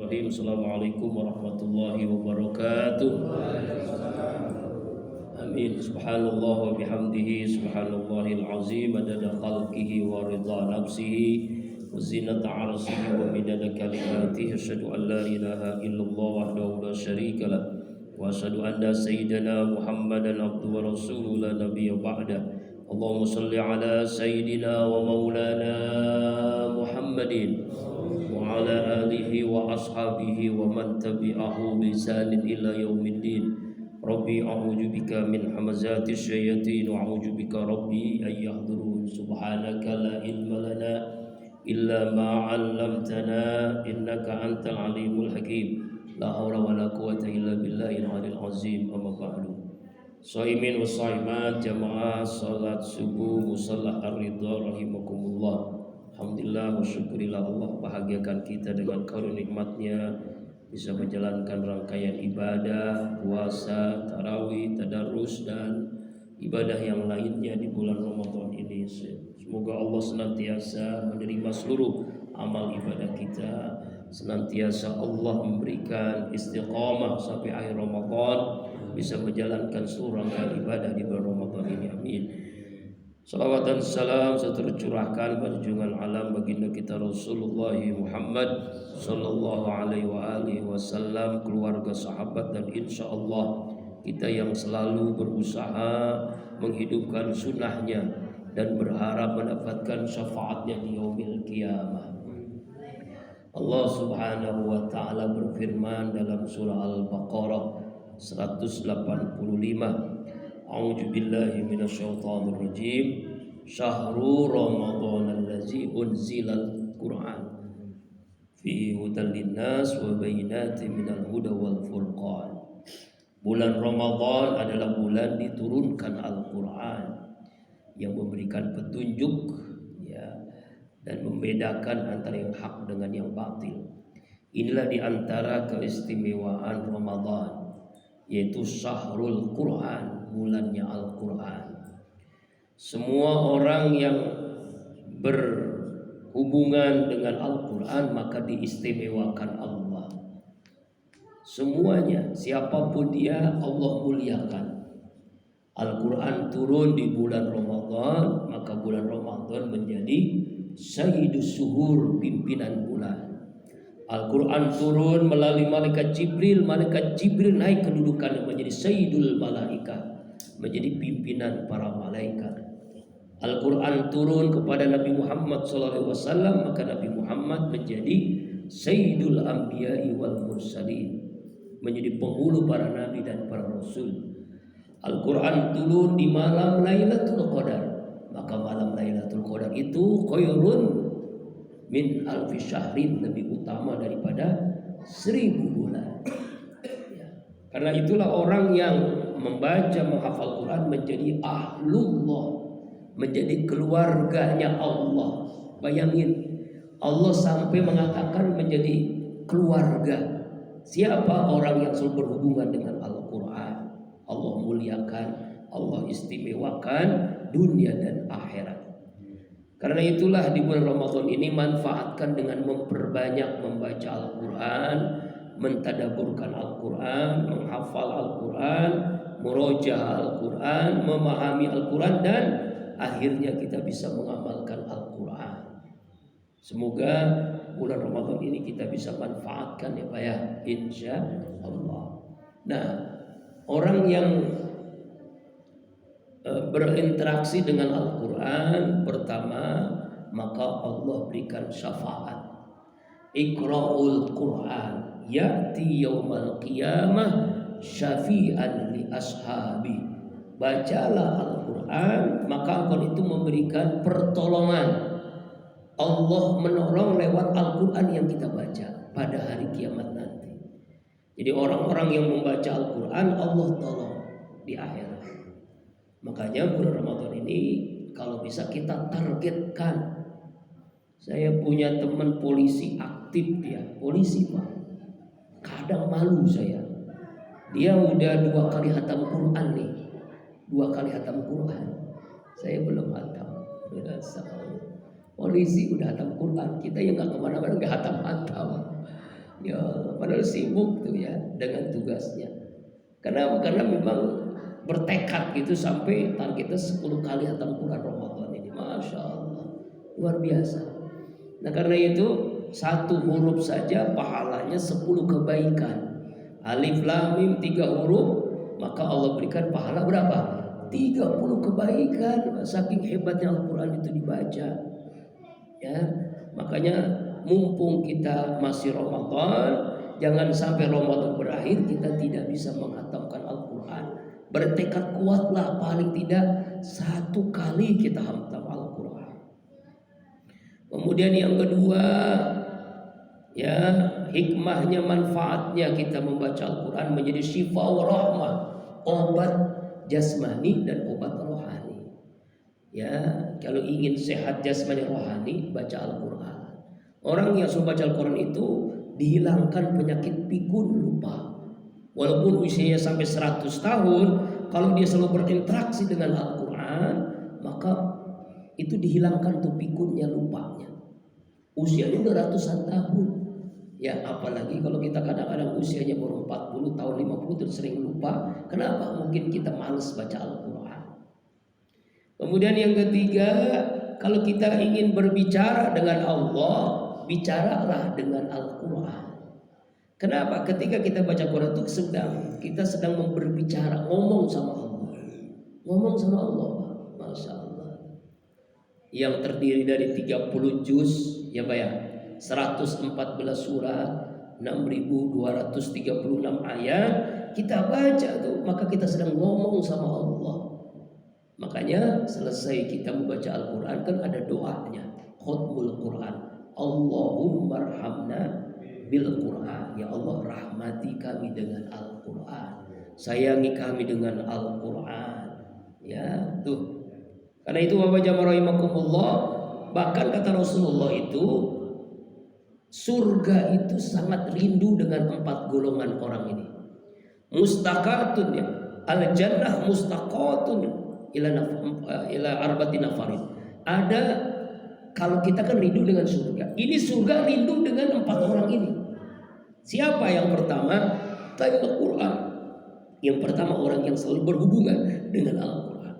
Bismillahirrahmanirrahim. Assalamualaikum warahmatullahi wabarakatuh. Amin. Subhanallah wa bihamdihi subhanallahil azim adada khalqihi wa ridha nafsihi wa zinata arshihi wa midada kalimatihi. Asyhadu an la ilaha illallah wahdahu la syarika lah wa asyhadu anna sayyidana Muhammadan abduhu wa rasuluhu la nabiyya ba'da. Allahumma salli ala sayyidina wa maulana Muhammadin wa ala alihi wa ashabihi wa man tabi'ahu bi ihsanin ila yaumiddin. Rabbi a'udzu bika min hamazati syayatin wa a'udzu bika rabbi ay yahdurun. Subhanaka la ilma lana illa ma 'allamtana innaka antal alimul hakim. La haula wala quwwata illa billahil aliyil azim. Amma ba'du. Shaimin wa shaimat jamaah salat subuh musalla ar-ridha rahimakumullah. Alhamdulillah wa syukurillah Allah bahagiakan kita dengan karunia nikmatnya bisa menjalankan rangkaian ibadah, puasa, tarawih, tadarus dan ibadah yang lainnya di bulan Ramadan ini. Semoga Allah senantiasa menerima seluruh amal ibadah kita, senantiasa Allah memberikan istiqamah sampai akhir Ramadan, bisa menjalankan seluruh rangkaian ibadah di bulan Ramadan ini. Amin. Salawat dan salam tercurahkan pada junjungan alam baginda kita Rasulullah Muhammad sallallahu alaihi wasallam, keluarga, sahabat dan insya Allah kita yang selalu berusaha menghidupkan sunnahnya dan berharap mendapatkan syafaatnya di yaumil qiyamah. Allah subhanahu wa ta'ala berfirman dalam surah Al-Baqarah 185, A'udzu billahi minasyaitonir rajim. Syahrul Ramadan allazi unzilal Qur'an fihi hudal linnas wa bayyinatin minal huda wal furqan. Bulan Ramadan adalah bulan diturunkan Al-Qur'an yang memberikan petunjuk ya dan membedakan antara yang hak dengan yang batil. Inilah diantara keistimewaan Ramadan, yaitu Syahrul Qur'an, bulannya Al-Quran. Semua orang yang berhubungan dengan Al-Quran maka diistimewakan Allah. Semuanya, siapapun dia, Allah muliakan. Al-Quran turun di bulan Ramadan, maka bulan Ramadan menjadi Sayyidus Suhur, pimpinan bulan. Al-Quran turun melalui malaikat Jibril naik kedudukannya menjadi Sayyidul Malaikat, menjadi pimpinan para malaikat. Al-Quran turun kepada Nabi Muhammad SAW, maka Nabi Muhammad menjadi Sayyidul Anbiya'i wal Mursalin, menjadi penghulu para nabi dan para rasul. Al-Quran turun di malam Lailatul Qadar, maka malam Lailatul Qadar itu khairun min alfi syahrin, lebih utama daripada 1000 bulan. Karena itulah orang yang membaca menghafal Quran menjadi ahlullah, menjadi keluarganya Allah. Bayangin, Allah sampai mengatakan menjadi keluarga. Siapa orang yang selalu berhubungan dengan Al-Quran, Allah muliakan, Allah istimewakan dunia dan akhirat. Karena itulah di bulan Ramadan ini manfaatkan dengan memperbanyak membaca Al-Quran, mentadaburkan Al-Quran, menghafal Al-Quran, murojaah Al-Quran, memahami Al-Quran, dan akhirnya kita bisa mengamalkan Al-Quran. Semoga bulan Ramadan ini kita bisa manfaatkan ya Pak ya, insya Allah. Nah, orang yang berinteraksi dengan Al-Quran, pertama maka Allah berikan syafaat. Iqra'ul Quran ya'ti yaumal qiyamah syafi'an li ashabi. Bacalah Al-Quran, maka Al-Quran itu memberikan pertolongan. Allah menolong lewat Al-Quran yang kita baca pada hari kiamat nanti. Jadi orang-orang yang membaca Al-Quran Allah tolong di akhirat. Makanya bulan Ramadan ini kalau bisa kita targetkan. Saya punya teman polisi aktif, dia polisi Pak. Kadang malu saya. Dia udah 2 kali hatam Quran nih. 2 kali hatam Quran. Saya belum hatam. Polisi udah hatam Quran. Kita yang gak kemana-mana gak hatam-hatam. Ya, padahal sibuk tuh ya dengan tugasnya. Kenapa? Karena memang bertekad gitu sampai targetnya 10 kali hatam Quran Ramadan ini. Masya Allah, luar biasa. Nah karena itu satu huruf saja pahalanya 10 kebaikan. Alif lam mim 3 huruf, maka Allah berikan pahala berapa? 30 kebaikan. Saking hebatnya Al-Quran itu dibaca. Ya, makanya mumpung kita masih Ramadan, jangan sampai Ramadan berakhir kita tidak bisa menghatamkan Al-Quran. Bertekad kuatlah, paling tidak 1 kali kita hatam Al-Quran. Kemudian yang kedua, ya, hikmahnya, manfaatnya kita membaca Al-Quran menjadi syifa wa rahmah, obat jasmani dan obat rohani. Ya, kalau ingin sehat jasmani rohani, baca Al-Quran. Orang yang sudah baca Al-Quran itu dihilangkan penyakit pikun, lupa. Walaupun usianya sampai 100 tahun, kalau dia selalu berinteraksi dengan Al-Quran, maka itu dihilangkan tuh pikunnya, lupanya. Usianya udah ratusan tahun. Ya, apalagi kalau kita kadang-kadang usianya baru 40 tahun, 50 terus sering lupa. Kenapa? Mungkin kita males baca Al-Quran. Kemudian yang ketiga, kalau kita ingin berbicara dengan Allah, bicaralah dengan Al-Quran. Kenapa? Ketika kita baca Quran itu kita sedang berbicara, ngomong sama Allah. Ngomong sama Allah, Masya Allah. Yang terdiri dari 30 juz, ya Pak ya, 114 surat, 6.236 ayat, kita baca tuh, maka kita sedang ngomong sama Allah. Makanya selesai kita membaca Al-Quran kan ada doanya, khutbul Quran, Allahumma arhamna bil Quran. Ya Allah, rahmati kami dengan Al-Quran, sayangi kami dengan Al-Quran. Ya tuh. Karena itu Bapak jamaah rahimakumullah, bahkan kata Rasulullah itu, surga itu sangat rindu dengan 4 golongan orang ini. Mustaqatun, ya, al jannah mustaqatun ila arba'ati nafarin. Ada, kalau kita kan rindu dengan surga, ini surga rindu dengan 4 orang ini. Siapa yang pertama? Talibul Quran. Yang pertama orang yang selalu berhubungan dengan Al-Quran,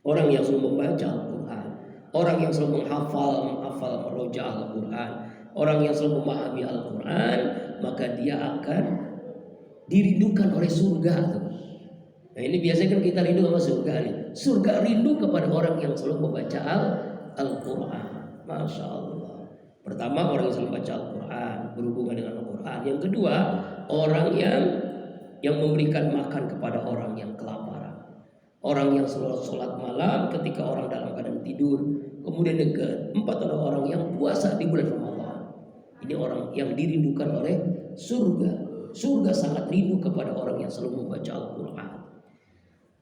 orang yang selalu membaca Al-Quran, orang yang selalu menghafal meroja Al-Quran, orang yang selalu memahami Al-Quran, maka dia akan dirindukan oleh surga. Nah ini biasanya kan kita rindu sama surga nih. Surga rindu kepada orang yang selalu membaca Al-Quran. Masya Allah. Pertama orang yang selalu membaca Al-Quran, berhubungan dengan Al-Quran. Yang kedua, orang yang memberikan makan kepada orang yang kelaparan. Orang yang selalu sholat malam ketika orang dalam keadaan tidur. Kemudian yang keempat, orang yang puasa di bulan Ramadan. Ini orang yang dirindukan oleh surga. Surga sangat rindu kepada orang yang selalu membaca Al-Quran.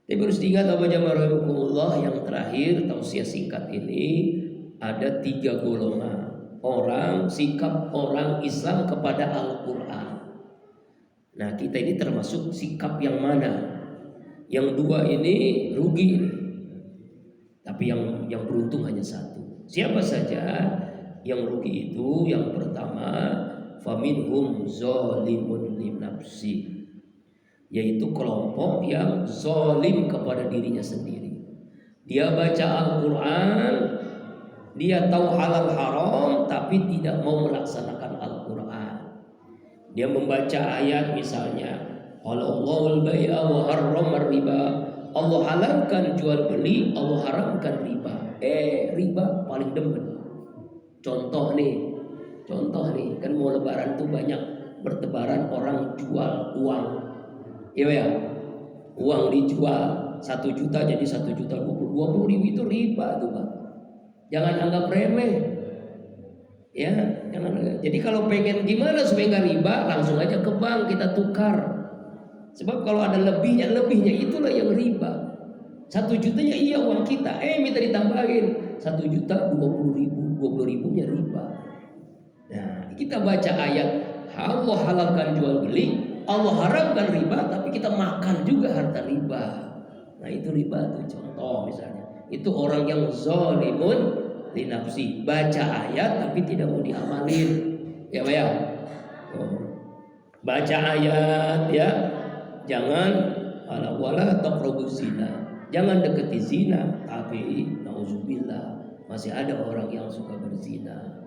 Tapi harus diingat Bapak jamaah rahimakumullah, yang terakhir tausiah singkat ini ada 3 golongan orang, sikap orang Islam kepada Al-Quran. Nah kita ini termasuk sikap yang mana? Yang 2 ini rugi ini. Tapi yang beruntung hanya 1. Siapa saja yang rugi itu? Yang pertama, faminhum zalimun li nafsi, yaitu kelompok yang zalim kepada dirinya sendiri. Dia baca Al-Quran, dia tahu halal haram, tapi tidak mau melaksanakan Al-Quran. Dia membaca ayat misalnya, Allahul bai'a wa harramar riba. Allah halalkan jual beli, Allah haramkan riba. Riba paling demen. Contoh nih, kan mau lebaran tuh banyak bertebaran orang jual uang. Iya ya, uang dijual 1 juta jadi 1 juta 20 ribu, itu riba tuh Pak. Jangan anggap remeh. Ya, jangan. Jadi kalau pengen gimana supaya nggak riba, langsung aja ke bank kita tukar. Sebab kalau ada lebihnya itulah yang riba. 1 jutanya iya uang kita, minta ditambahin 1 juta 20 ribunya riba. Nah, kita baca ayat Allah halalkan jual beli, Allah haramkan riba, tapi kita makan juga harta riba. Nah itu riba tuh, contoh misalnya. Itu orang yang zalimun li nafsi, baca ayat tapi tidak mau diamalin. Ya Pak ya. Oh. Baca ayat ya, jangan wala taqrabuz zina. Jangan deketi zina, tapi nauzubillah masih ada orang yang suka berzina.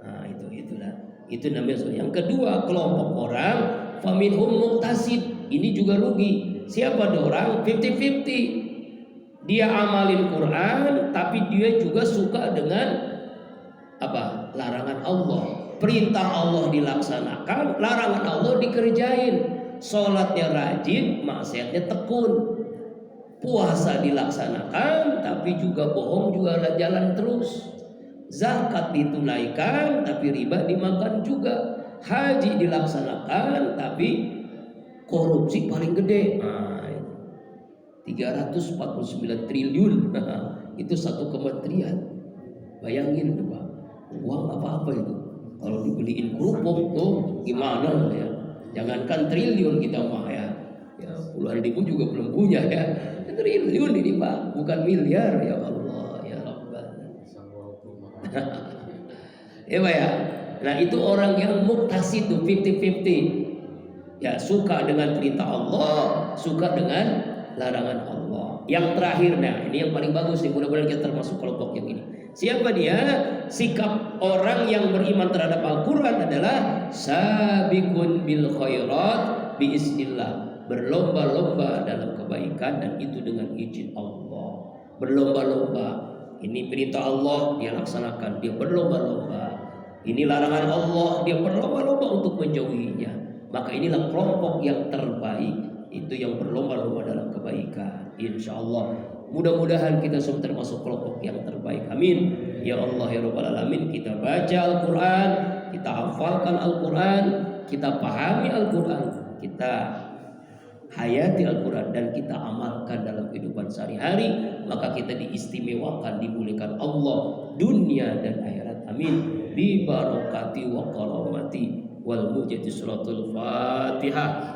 Nah, itulah. Itu namanya. Yang kedua, kelompok orang faminhum muqtasid. Ini juga rugi. Siapa ada orang 50-50. Dia amalin Quran tapi dia juga suka dengan apa? Larangan Allah. Perintah Allah dilaksanakan, larangan Allah dikerjain. Salatnya rajin, maksiatnya tekun. Puasa dilaksanakan tapi juga bohong juga jalan terus. Zakat ditunaikan tapi riba dimakan juga. Haji dilaksanakan tapi korupsi paling gede. Nah, 349 triliun. Itu satu kementerian. Bayangin tuh Pak, uang apa-apa itu. Kalau dibeliin kerupuk tuh gimana ya? Jangankan triliun kita mah ya. Ya puluhan ribu juga belum punya ya. Triliun ini Pak, bukan miliar ya Allah ya Rabbana. Ya Pak ya. Nah itu orang yang muqtasid tuh 50-50. Ya suka dengan perintah Allah, suka dengan larangan Allah. Yang terakhir, nah ini yang paling bagus nih, mudah-mudahan kita termasuk kelompok yang ini. Siapa dia? Sikap orang yang beriman terhadap Al-Quran adalah sabiqun bil khairat biiznillah, berlomba-lomba dalam kebaikan dan itu dengan izin Allah. Berlomba-lomba, ini perintah Allah dia laksanakan, dia berlomba-lomba. Ini larangan Allah, dia berlomba-lomba untuk menjauhinya. Maka inilah kelompok yang terbaik, itu yang berlomba-lomba dalam kebaikan. Insya Allah mudah-mudahan kita semua termasuk kelompok yang terbaik. Amin. Ya Allah ya Rabbal Alamin. Kita baca Al-Quran, kita hafalkan Al-Quran, kita pahami Al-Quran, kita hayati Al-Quran dan kita amalkan dalam kehidupan sehari-hari, maka kita diistimewakan, dimuliakan Allah dunia dan akhirat. Amin. Bi barakati wa karamati wal mujadi suratul Fatihah.